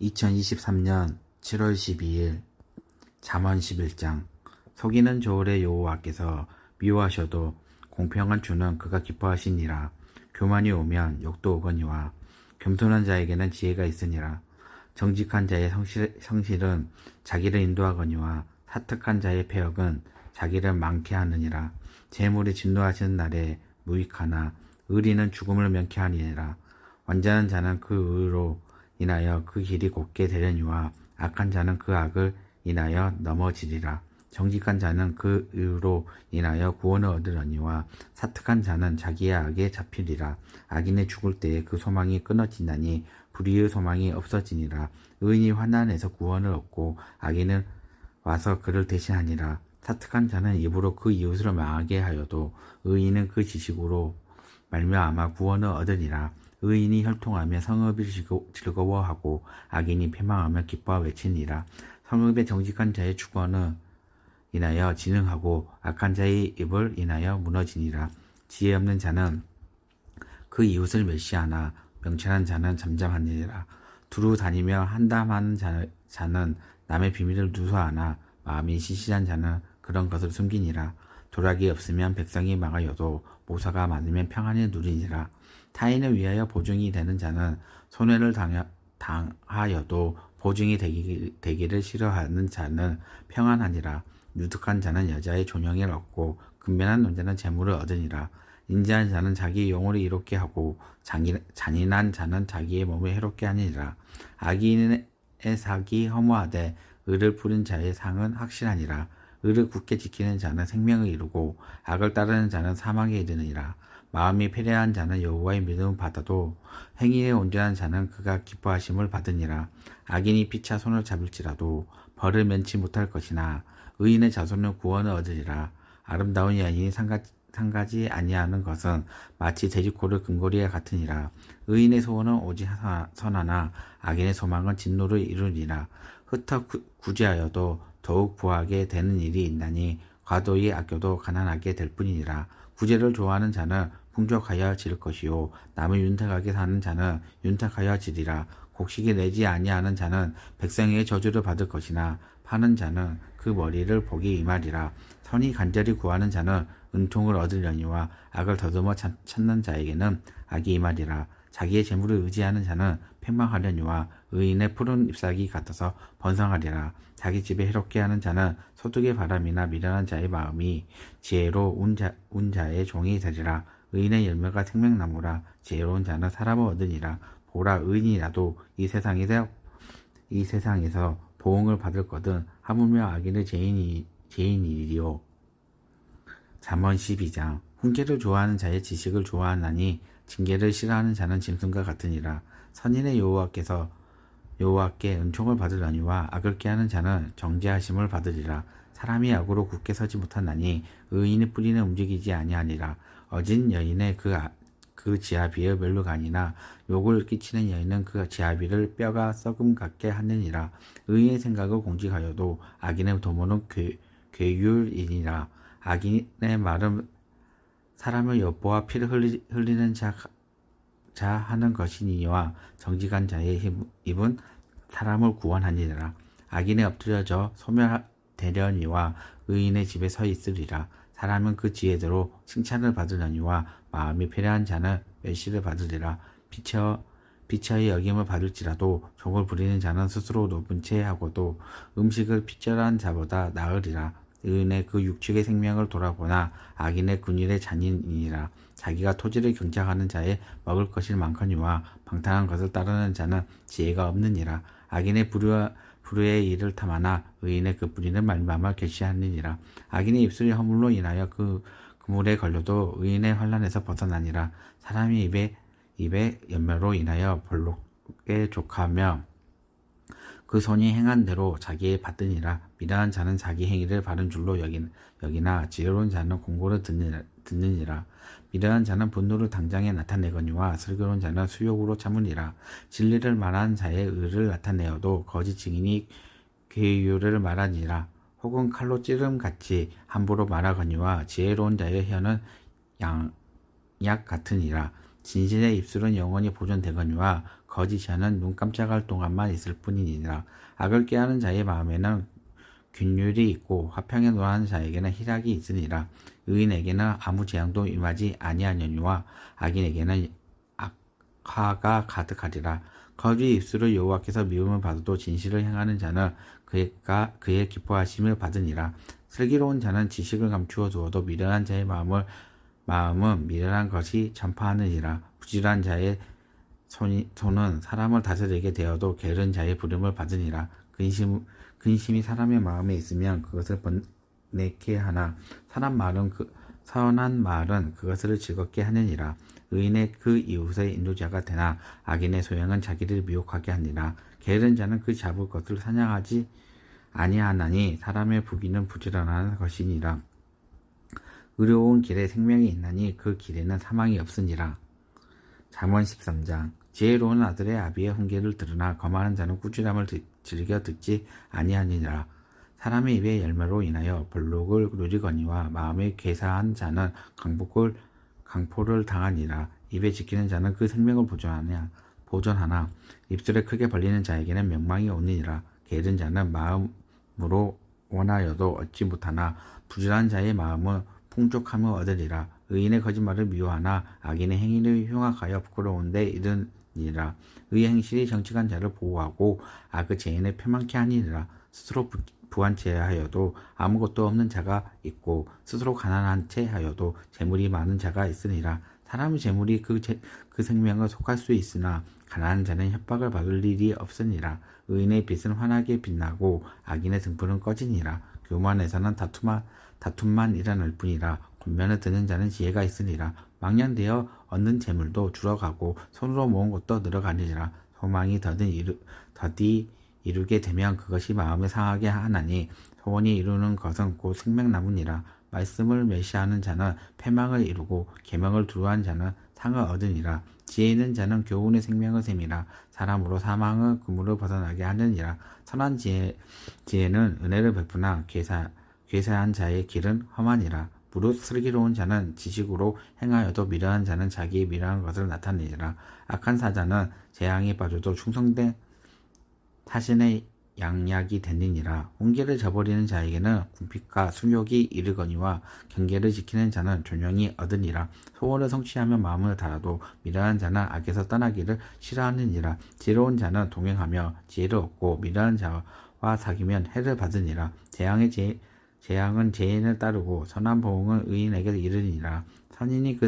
2023년 7월 12일 잠언 11장. 속이는 저울의 여호와께서 미워하셔도 공평한 주는 그가 기뻐하시니라. 교만이 오면 욕도 오거니와 겸손한 자에게는 지혜가 있으니라. 정직한 자의 성실은 자기를 인도하거니와 사특한 자의 패역은 자기를 많게 하느니라. 재물이 진노하시는 날에 무익하나 의리는 죽음을 면케 하니라. 완전한 자는 그 의로 인하여 그 길이 곧게 되려니와 악한 자는 그 악을 인하여 넘어지리라. 정직한 자는 그 의로 인하여 구원을 얻으려니와 사특한 자는 자기의 악에 잡히리라. 악인이 죽을 때에 그 소망이 끊어지나니 불의의 소망이 없어지니라. 의인이 환난에서 구원을 얻고 악인은 와서 그를 대신하니라. 사특한 자는 입으로 그 이웃을 망하게 하여도 의인은 그 지식으로 말미암아 구원을 얻으리라. 의인이 혈통하며 성읍이 즐거워하고 악인이 패망하며 기뻐하 외치니라. 성읍의 정직한 자의 주권을 인하여 진흥하고 악한 자의 입을 인하여 무너지니라. 지혜 없는 자는 그 이웃을 멸시하나 명철한 자는 잠잠하니라. 두루 다니며 한담하는 자는 남의 비밀을 누수하나 마음이 시시한 자는 그런 것을 숨기니라. 도락이 없으면 백성이 망하여도 모사가 많으면 평안을 누리니라. 타인을 위하여 보증이 되는 자는 손해를 당하여도 보증이 되기를 싫어하는 자는 평안하니라. 유득한 자는 여자의 존영을 얻고 근면한 남자는 재물을 얻으니라. 인자한 자는 자기 영혼을 이롭게 하고 잔인한 자는 자기의 몸을 해롭게 하니라. 악인의 sak이 허무하되 의를 부린 자의 상은 확실하니라. 의를 굳게 지키는 자는 생명을 이루고 악을 따르는 자는 사망에 이르느니라. 마음이 패례한 자는 여호와의 믿음을 받아도 행위에 온전한 자는 그가 기뻐하심을 받으니라. 악인이 피차 손을 잡을지라도 벌을 면치 못할 것이나 의인의 자손은 구원을 얻으리라. 아름다운 여인이 상가지 아니하는 것은 마치 돼지코를 금고리에 같으니라. 의인의 소원은 오직 선하나 악인의 소망은 진노를 이루리라. 흩어 구제하여도 더욱 부하게 되는 일이 있나니 과도히 아껴도 가난하게 될 뿐이니라. 구제를 좋아하는 자는 풍족하여 질 것이요 남을 윤택하게 사는 자는 윤택하여 지리라. 곡식이 내지 아니하는 자는 백성에게 저주를 받을 것이나 파는 자는 그 머리를 복이 임하리라. 선이 간절히 구하는 자는 은총을 얻으려니와 악을 더듬어 찾는 자에게는 악이 임하리라. 자기의 재물을 의지하는 자는 패망하려니와 의인의 푸른 잎사귀 같아서 번성하리라. 자기 집에 해롭게 하는 자는 소득의 바람이나 미련한 자의 마음이 지혜로 운 자의 종이 되리라. 의인의 열매가 생명나무라. 지혜로운 자는 사람을 얻으니라. 보라, 의인이라도 이 세상에서 보응을 받을 거든 하물며 악인의 죄인이리요. 잠언 12장. 훈계를 좋아하는 자의 지식을 좋아하나니 징계를 싫어하는 자는 짐승과 같으니라. 선인의 여호와께 은총을 받으려니와 악을 깨하는 자는 정죄하심을 받으리라. 사람이 악으로 굳게 서지 못하나니 의인의 뿌리는 움직이지 아니하니라. 어진 여인의 그 지아비의 멸루가 아니나 욕을 끼치는 여인은 그 지아비를 뼈가 썩음 같게 하느니라. 의인의 생각을 공직하여도 악인의 도모는 괴율이니라. 악인의 말은 사람을 엿보아 피를 흘리는 자 하는 것이니와 정직한 자의 입은 사람을 구원하니라. 악인의 엎드려져 소멸되려니와 의인의 집에 서 있으리라. 사람은 그 지혜대로 칭찬을 받으려니와 마음이 패례한 자는 멸시를 받으리라. 비처의 여김을 받을지라도 종을 부리는 자는 스스로 높은 채 하고도 음식을 피절한 자보다 나으리라. 의인의 그 육축의 생명을 돌아보나 악인의 군일의 잔인이니라. 자기가 토지를 경작하는 자의 먹을 것이 많거니와 방탕한 것을 따르는 자는 지혜가 없느니라. 악인의 불의의 일을 탐하나 의인의 그 뿌리는 말미암아 결시하느니라. 악인의 입술이 허물로 인하여 그 물에 걸려도 의인의 환난에서 벗어나니라. 사람의 입에 연매로 인하여 벌록에 족하며 그 손이 행한 대로 자기의 받으니라. 미련한 자는 자기 행위를 바른 줄로 여기나 지혜로운 자는 공고를 듣느니라. 미련한 자는 분노를 당장에 나타내거니와 슬기로운 자는 수욕으로 참으니라. 진리를 말한 자의 의를 나타내어도 거짓 증인이 괴유를 말하니라. 혹은 칼로 찌름같이 함부로 말하거니와 지혜로운 자의 혀는 양약 같으니라. 진실의 입술은 영원히 보존되거니와 거짓이 하는 눈 깜짝할 동안만 있을 뿐이니라. 악을 꾀하는 자의 마음에는 균율이 있고 화평에 노하는 자에게는 희락이 있으니라. 의인에게는 아무 재앙도 임하지 아니하려니와 악인에게는 악화가 가득하리라. 거짓 입술을 여호와께서 미움을 받아도 진실을 행하는 자는 그의 기뻐하심을 받으니라. 슬기로운 자는 지식을 감추어 두어도 미련한 자의 마음은 미련한 것이 전파하느니라. 부지런한 자의 손은 사람을 다스리게 되어도 게으른 자의 부름을 받으니라. 근심이 사람의 마음에 있으면 그것을 번뇌케 하나 선한 말은 그것을 즐겁게 하느니라. 의인의 그 이웃의 인도자가 되나 악인의 소행은 자기를 미혹하게 하니라. 게으른 자는 그 잡을 것을 사냥하지 아니하나니 사람의 부귀는 부지런한 것이니라. 의로운 길에 생명이 있나니 그 길에는 사망이 없으니라. 잠언 13장. 지혜로운 아들의 아비의 훈계를 들으나 거만한 자는 꾸지람을 즐겨 듣지 아니하니라. 사람의 입의 열매로 인하여 벌록을 누리거니와 마음에 괴사한 자는 강포를 당하니라. 입에 지키는 자는 그 생명을 보존하나 입술에 크게 벌리는 자에게는 멸망이 오느니라. 게으른 자는 마음으로 원하여도 얻지 못하나 부지런한 자의 마음은 풍족함을 얻으리라. 의인의 거짓말을 미워하나 악인의 행위를 흉악하여 부끄러운데 이르니라. 의의 행실이 정직한 자를 보호하고 악의 죄인을 패망케 하니라. 스스로 부한 채 하여도 아무것도 없는 자가 있고 스스로 가난한 채 하여도 재물이 많은 자가 있으니라. 사람의 재물이 그 생명을 속할 수 있으나 가난한 자는 협박을 받을 일이 없으니라. 의인의 빛은 환하게 빛나고 악인의 등불은 꺼지니라. 교만에서는 다툼만 일어날 뿐이라. 권면을 듣는 자는 지혜가 있으니라. 망령되어 얻는 재물도 줄어가고 손으로 모은 것도 늘어가느니라. 소망이 더디 이루게 되면 그것이 마음을 상하게 하나니 소원이 이루는 것은 곧 생명나무니라. 말씀을 멸시하는 자는 패망을 이루고 계명을 두려워하는 자는 상을 얻으니라. 지혜 있는 자는 교훈의 생명을 셈이라. 사람으로 사망의 그물을 벗어나게 하느니라. 선한 지혜는 은혜를 베푸나 괴사한 자의 길은 험하니라. 무릇 슬기로운 자는 지식으로 행하여도 미련한 자는 자기의 미련한 것을 나타내니라. 악한 사자는 재앙에 빠져도 충성된 타신의 양약이 되느니라. 훈계를 저버리는 자에게는 궁핍과 수욕이 이르거니와 경계를 지키는 자는 존영이 얻으니라. 소원을 성취하며 마음을 달아도 미련한 자는 악에서 떠나기를 싫어하느니라. 지혜로운 자는 동행하며 지혜를 얻고 미련한 자와 사귀면 해를 받으니라. 재앙은 죄인을 따르고 선한 보응은 의인에게 이르니라. 선인이 그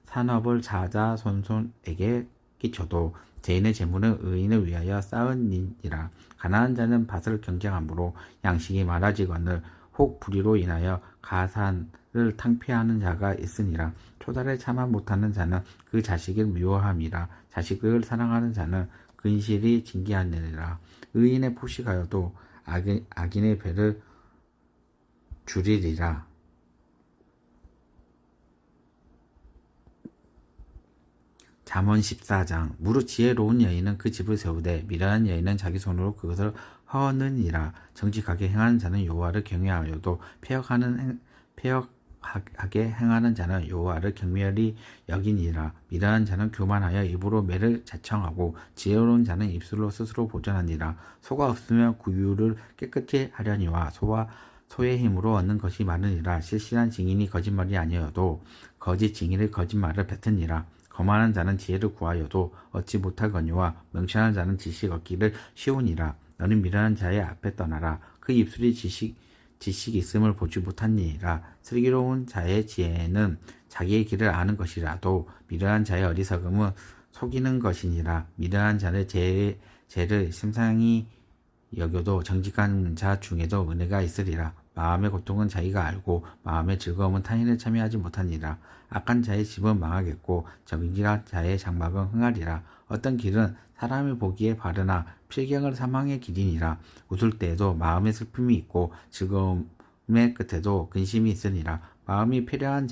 산업을 자자손손에게 끼쳐도 죄인의 재물은 의인을 위하여 쌓으니라. 가난한 자는 밭을 경쟁함으로 양식이 많아지거늘 혹 불의로 인하여 가산을 탕폐하는 자가 있으니라. 초달에 참아 못하는 자는 그 자식을 미워함이라. 자식을 사랑하는 자는 근실이 징계하느니라. 의인의 포식하여도 악인의 배를 줄이리라. 잠언 14장. 무릇 지혜로운 여인은 그 집을 세우되 미련한 여인은 자기 손으로 그것을 허느니라. 정직하게 행하는 자는 여호와를 경외하여도 폐역하게 행하는 자는 여호와를 경멸히 여기니라. 미련한 자는 교만하여 입으로 매를 자청하고 지혜로운 자는 입술로 스스로 보전하니라. 소가 없으면 구유를 깨끗이 하려니와 소의 힘으로 얻는 것이 많으니라. 실실한 증인이 거짓말이 아니어도 거짓 증인의 거짓말을 뱉으니라. 거만한 자는 지혜를 구하여도 얻지 못하거니와 명철한 자는 지식 얻기를 쉬우니라. 너는 미련한 자의 앞에 떠나라. 그 입술이 지식이 있음을 보지 못하니라. 슬기로운 자의 지혜는 자기의 길을 아는 것이라도 미련한 자의 어리석음은 속이는 것이니라. 미련한 자의 죄를 심상히 여겨도 정직한 자 중에도 은혜가 있으리라. 마음의 고통은 자기가 알고 마음의 즐거움은 타인을 참여하지 못하니라. 악한 자의 집은 망하겠고 정직한 자의 장막은 흥하리라. 어떤 길은 사람이 보기에 바르나 필경을 사망의 길이니라. 웃을 때에도 마음의 슬픔이 있고 즐거움의 끝에도 근심이 있으니라. 마음이 필요한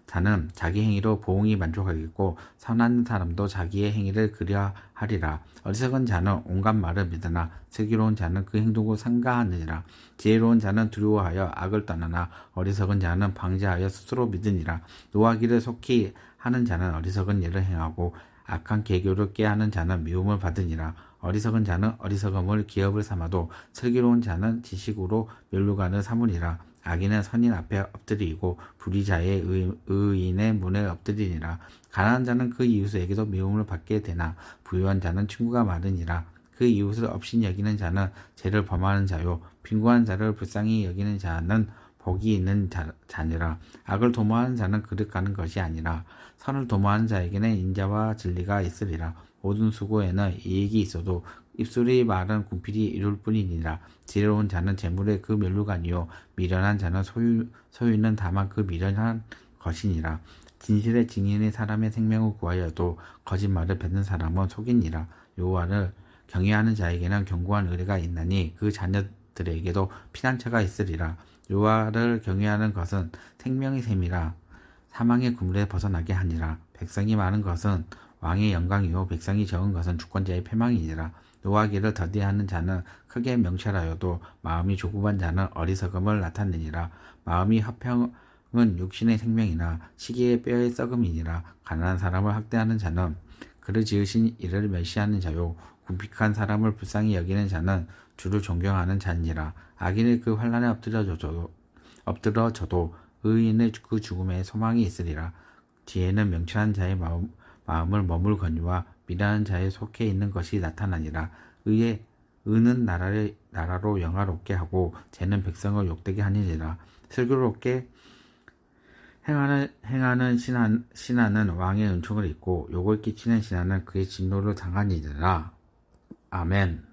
자는 자기 행위로 보응이 만족하겠고 선한 사람도 자기의 행위를 그리하리라. 어리석은 자는 온갖 말을 믿으나 슬기로운 자는 그 행동을 삼가하느니라. 지혜로운 자는 두려워하여 악을 떠나나 어리석은 자는 방제하여 스스로 믿으니라. 노하기를 속히 하는 자는 어리석은 일을 행하고 악한 계교를 꾀하는 자는 미움을 받으니라. 어리석은 자는 어리석음을 기업을 삼아도 슬기로운 자는 지식으로 면류관을 삼으리라. 악인은 선인 앞에 엎드리고 불의자의 의인의 문에 엎드리니라. 가난한 자는 그 이웃에게도 미움을 받게 되나 부유한 자는 친구가 많으니라. 그 이웃을 업신 여기는 자는 죄를 범하는 자요 빈곤한 자를 불쌍히 여기는 자는 복이 있는 자니라. 악을 도모하는 자는 그릇 가는 것이 아니라 선을 도모하는 자에게는 인자와 진리가 있으리라. 모든 수고에는 이익이 있어도 입술이 말은 군필이 이룰 뿐이니라. 지혜로운 자는 재물의 그 면류관이요 미련한 자는 소유는 다만 그 미련한 것이니라. 진실의 증인이 사람의 생명을 구하여도 거짓말을 뱉는 사람은 속이니라. 여호와를 경외하는 자에게는 견고한 의뢰가 있나니 그 자녀들에게도 피난처가 있으리라. 여호와를 경외하는 것은 생명의 셈이라 사망의 그물에 벗어나게 하니라. 백성이 많은 것은 왕의 영광이요 백성이 적은 것은 주권자의 패망이니라. 노하기를 더디하는 자는 크게 명철하여도 마음이 조급한 자는 어리석음을 나타내니라. 마음이 화평은 육신의 생명이나 시기의 뼈의 썩음이니라. 가난한 사람을 학대하는 자는 그를 지으신 이를 멸시하는 자요 궁핍한 사람을 불쌍히 여기는 자는 주를 존경하는 자니라. 악인의 그 환난에 엎드러져도 의인의 그 죽음에 소망이 있으리라. 지혜는 명철한 자의 마음을 머물거니와 미련한 자의 속해 있는 것이 나타나니라. 의는 나라로 영화롭게 하고 죄는 백성을 욕되게 하니라. 슬기롭게 행하는 신하는 왕의 은총을 입고 욕을 끼치는 신하는 그의 진노를 당하니라. 아멘.